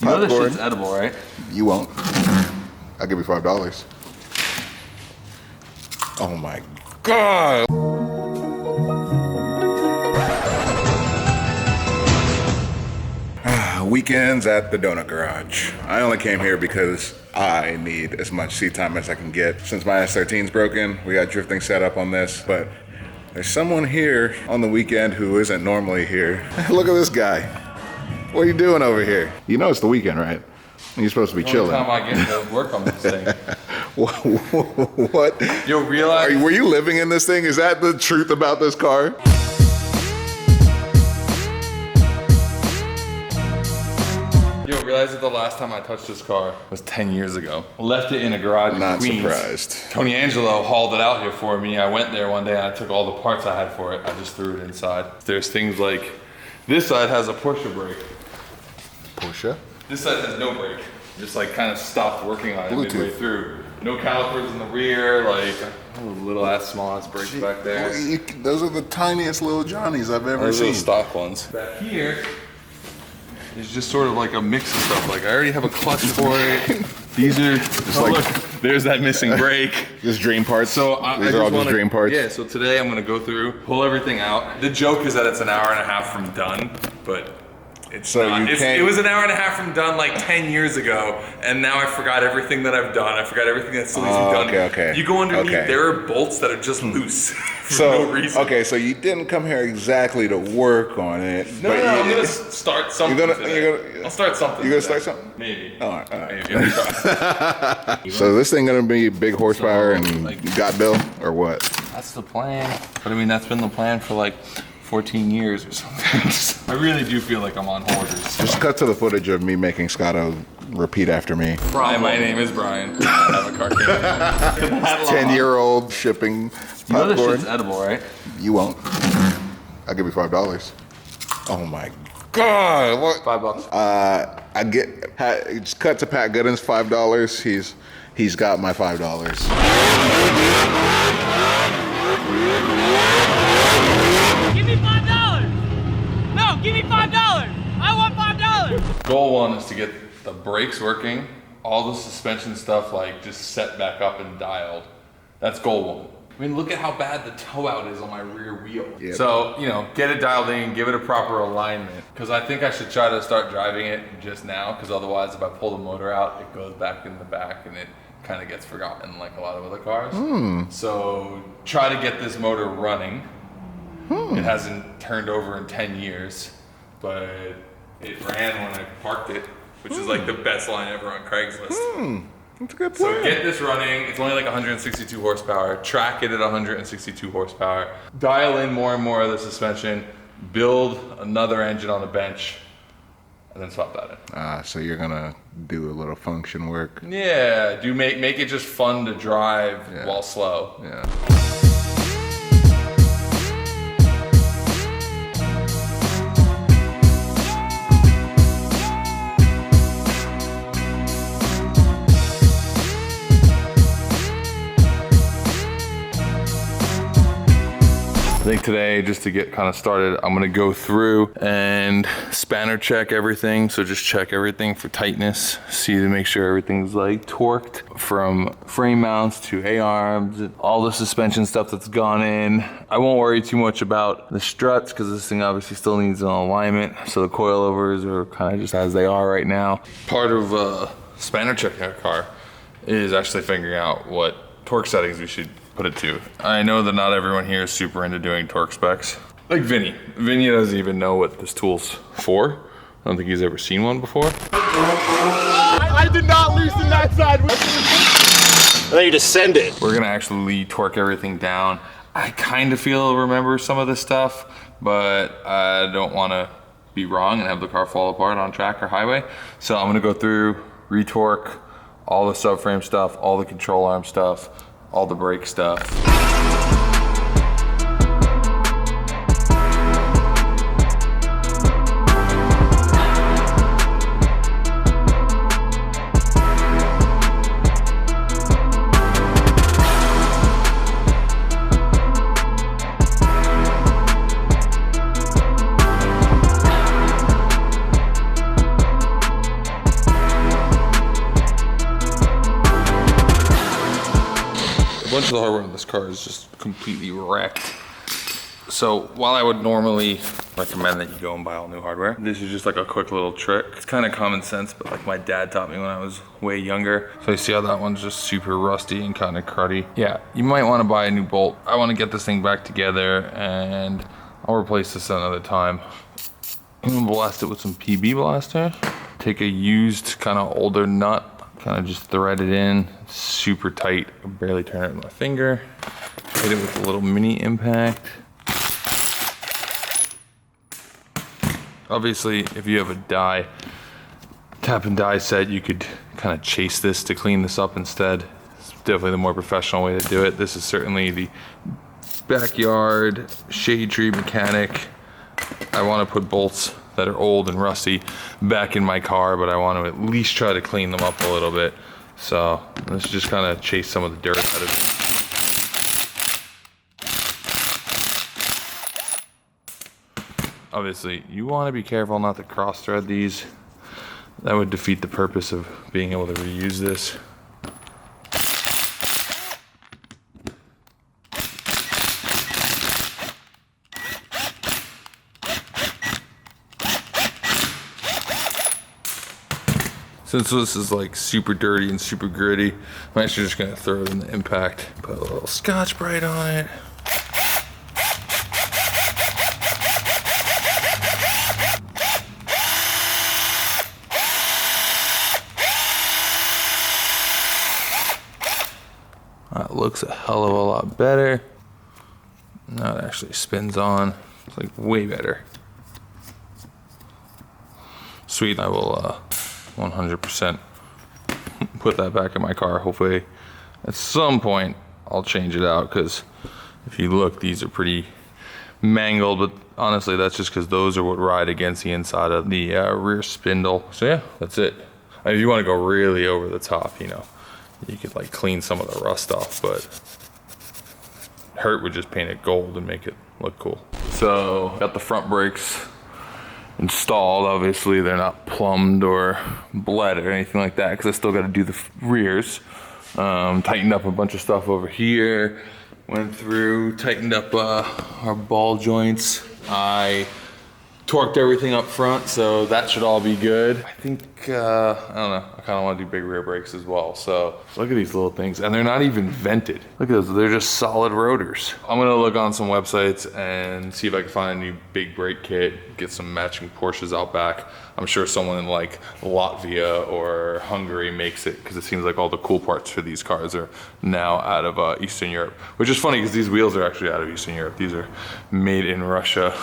You know this shit's edible, right? You won't. I'll give you $5. Oh my God. Weekends at the Donut Garage. I only came here because I need as much seat time as I can get. Since my S13's broken, we got drifting set up on this, but there's someone here on the weekend who isn't normally here. Look at this guy. What are you doing over here? You know it's the weekend, right? You're supposed to be chilling. Every time I get to work on this thing. What? You'll realize. Were you living in this thing? Is that the truth about this car? You'll realize that the last time I touched this car was 10 years ago. Left it in a garage in Queens. Not surprised. Tony Angelo hauled it out here for me. I went there one day and I took all the parts I had for it. I just threw it inside. There's things like, this side has a Porsche brake. Porsche? This side has no brake. Just like kind of stopped working on it midway through. No calipers in the rear, like little ass, small ass brakes back there. Well, those are the tiniest little Johnnies I've ever Those seen. are the stock ones. Back here is just sort of like a mix of stuff. Like I already have a clutch for it. These are just like, look, there's that missing brake. Just dream parts. So these are all just dream parts. Yeah. So today I'm gonna go through, pull everything out. The joke is that it's an hour and a half from done, but it's not. It was an hour and a half from done like 10 years ago, and now I forgot everything that I've done. I forgot everything that still needs to be done. Okay. You go underneath, there are bolts that are just loose for no reason. Okay, so you didn't come here exactly to work on it. No, I'm gonna start something. I'll start something. You're gonna start something? Maybe. All right. Maybe. So this thing gonna be big horsepower and got bill or what? That's the plan. But I mean, that's been the plan for like 14 years or something. I really do feel like I'm on hoarders. Just cut to the footage of me making Scotto repeat after me. Hi, my name is Brian. I have a car camera. 10-year-old shipping popcorn. You know this shit's edible, right? You won't. I'll give you $5. Oh my God. What? $5. I get, just cut to Pat Gooden's $5. He's got my $5. Give me $5! No, give me $5! I want $5! Goal one is to get the brakes working, all the suspension stuff like just set back up and dialed. That's goal one. I mean, look at how bad the toe out is on my rear wheel. Yep. So, get it dialed in, give it a proper alignment. Because I think I should try to start driving it just now, because otherwise if I pull the motor out, it goes back in the back and it kind of gets forgotten like a lot of other cars. So try to get this motor running. It hasn't turned over in 10 years, but it ran when I parked it, which is like the best line ever on Craigslist. That's a good plan. So get this running. It's only like 162 horsepower. Track it at 162 horsepower. Dial in more and more of the suspension. Build another engine on the bench, and then swap that in. So you're gonna do a little function work. Yeah, make it just fun to drive while slow. Yeah. I think today, just to get kind of started, I'm gonna go through and spanner check everything. So just check everything for tightness, see to make sure everything's like torqued from frame mounts to A-arms, all the suspension stuff that's gone in. I won't worry too much about the struts because this thing obviously still needs an alignment. So the coilovers are kind of just as they are right now. Part of spanner checking a car is actually figuring out what torque settings we should put it to. I know that not everyone here is super into doing torque specs. Like Vinny. Vinny doesn't even know what this tool's for. I don't think he's ever seen one before. I did not loosen that side. And then you just send it. We're gonna actually torque everything down. I kind of remember some of this stuff, but I don't wanna be wrong and have the car fall apart on track or highway. So I'm gonna go through, retorque all the subframe stuff, all the control arm stuff, all the brake stuff. bunch of the hardware on this car is just completely wrecked. So while I would normally recommend that you go and buy all new hardware, this is just like a quick little trick. It's kind of common sense, but like my dad taught me when I was way younger. So you see how that one's just super rusty and kind of cruddy? Yeah, you might want to buy a new bolt. I want to get this thing back together and I'll replace this another time. I'm gonna blast it with some PB blaster. Take a used kind of older nut, kind of just thread it in, super tight. I barely turn it with my finger. Hit it with a little mini impact. Obviously, if you have a tap and die set, you could kind of chase this to clean this up instead. It's definitely the more professional way to do it. This is certainly the backyard shade tree mechanic. I want to put bolts that are old and rusty back in my car, but I want to at least try to clean them up a little bit. So let's just kind of chase some of the dirt out of it. Obviously, you want to be careful not to cross thread these. That would defeat the purpose of being able to reuse this. Since this is like super dirty and super gritty, I'm actually just gonna throw it in the impact. Put a little Scotch-Brite on it. That looks a hell of a lot better. Now it actually spins on. It's like way better. Sweet, I will 100% put that back in my car. Hopefully at some point I'll change it out, because if you look, these are pretty mangled, but honestly that's just because those are what ride against the inside of the rear spindle. So yeah, that's it. If you want to go really over the top, you know, you could like clean some of the rust off, but Hurt would just paint it gold and make it look cool. So got the front brakes installed. Obviously they're not plumbed or bled or anything like that, because I still got to do the rears. Tightened up a bunch of stuff over here, went through, tightened up our ball joints. I torqued everything up front, so that should all be good. I think, I don't know, I kind of want to do big rear brakes as well. So look at these little things, and they're not even vented. Look at those, they're just solid rotors. I'm gonna look on some websites and see if I can find a new big brake kit, get some matching Porsches out back. I'm sure someone in like Latvia or Hungary makes it, because it seems like all the cool parts for these cars are now out of Eastern Europe, which is funny because these wheels are actually out of Eastern Europe. These are made in Russia.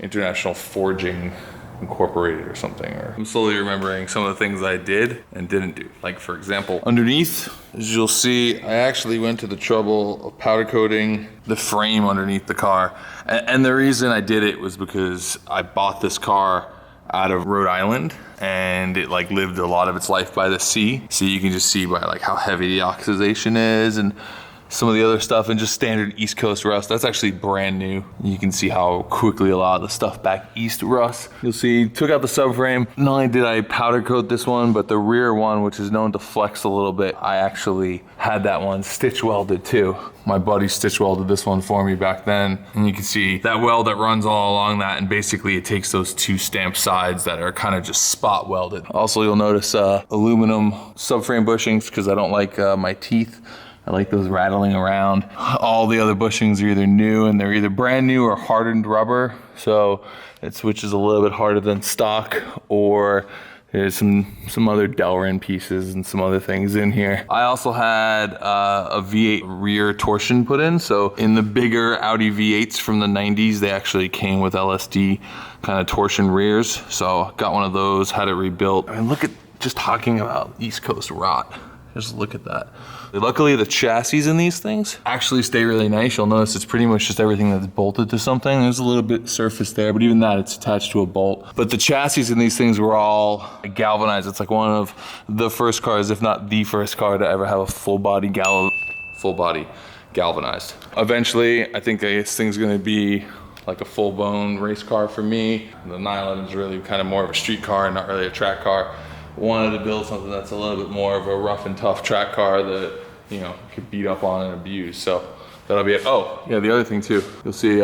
International Forging Incorporated or something. Or I'm slowly remembering some of the things I did and didn't do. Like for example, underneath, as you'll see, I actually went to the trouble of powder coating the frame underneath the car. And the reason I did it was because I bought this car out of Rhode Island, and it like lived a lot of its life by the sea. So you can just see by like how heavy the oxidation is and some of the other stuff, and just standard East Coast rust. That's actually brand new. You can see how quickly a lot of the stuff back east rusts. You'll see, took out the subframe. Not only did I powder coat this one, but the rear one, which is known to flex a little bit, I actually had that one stitch welded too. My buddy stitch welded this one for me back then. And you can see that weld that runs all along that, and basically it takes those two stamped sides that are kind of just spot welded. Also, you'll notice aluminum subframe bushings, because I don't like my teeth. I like those rattling around. All the other bushings are either new, and they're either brand new or hardened rubber. So it switches a little bit harder than stock, or there's some other Delrin pieces and some other things in here. I also had a V8 rear torsion put in. So in the bigger Audi V8s from the 90s, they actually came with LSD kind of torsion rears. So got one of those, had it rebuilt. I mean, look at, just talking about East Coast rot. Just look at that. Luckily, the chassis in these things actually stay really nice. You'll notice it's pretty much just everything that's bolted to something. There's a little bit surface there, but even that, it's attached to a bolt. But the chassis in these things were all galvanized. It's like one of the first cars, if not the first car, to ever have a full body galvanized. Eventually, I think this thing's gonna be like a full-blown race car for me. The 911 is really kind of more of a street car and not really a track car. Wanted to build something that's a little bit more of a rough and tough track car. The you know, get beat up on and abused. So that'll be it. Oh, yeah, the other thing too, you'll see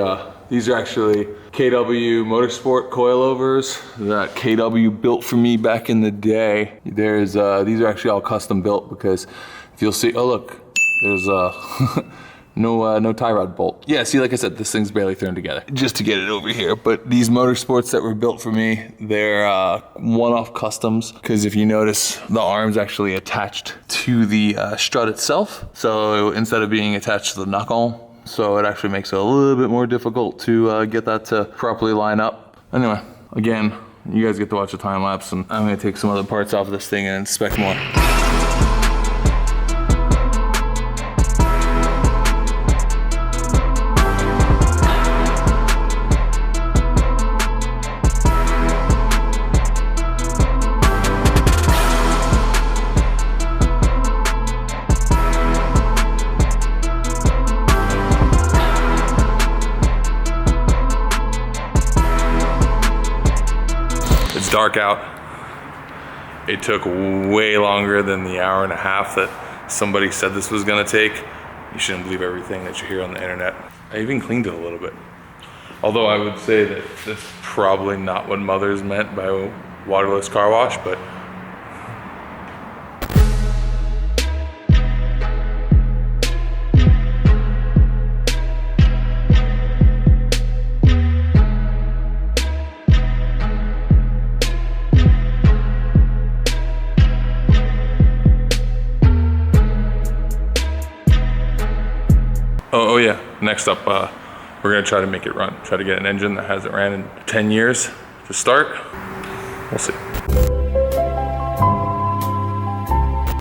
these are actually KW Motorsport Coilovers that KW built for me back in the day. There's these are actually all custom built because if you'll see, oh look, there's no tie rod bolt. Yeah, see, like I said, this thing's barely thrown together just to get it over here. But these Motorsports that were built for me, they're one-off customs, because if you notice, the arm's actually attached to the strut itself. So instead of being attached to the knuckle, so it actually makes it a little bit more difficult to get that to properly line up. Anyway, again, you guys get to watch the time lapse, and I'm gonna take some other parts off of this thing and inspect more. It's dark out. It took way longer than the hour and a half that somebody said this was gonna take. You shouldn't believe everything that you hear on the internet. I even cleaned it a little bit. Although I would say that that's probably not what mothers meant by a waterless car wash, but oh yeah, next up, we're gonna try to make it run. Try to get an engine that hasn't ran in 10 years to start. We'll see.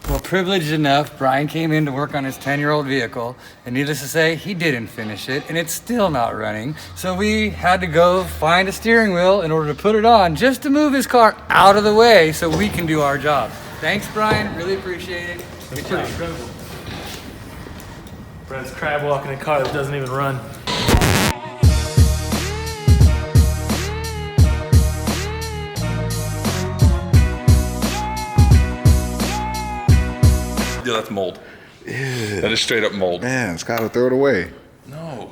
Well, privileged enough, Brian came in to work on his 10-year-old vehicle, and needless to say, he didn't finish it, and it's still not running. So we had to go find a steering wheel in order to put it on, just to move his car out of the way so we can do our job. Thanks, Brian, really appreciate it. Good job. Incredible. Brad's crab walking a car that doesn't even run. Yeah, that's mold. Yeah. That is straight up mold. Man, Scotto, throw it away. No.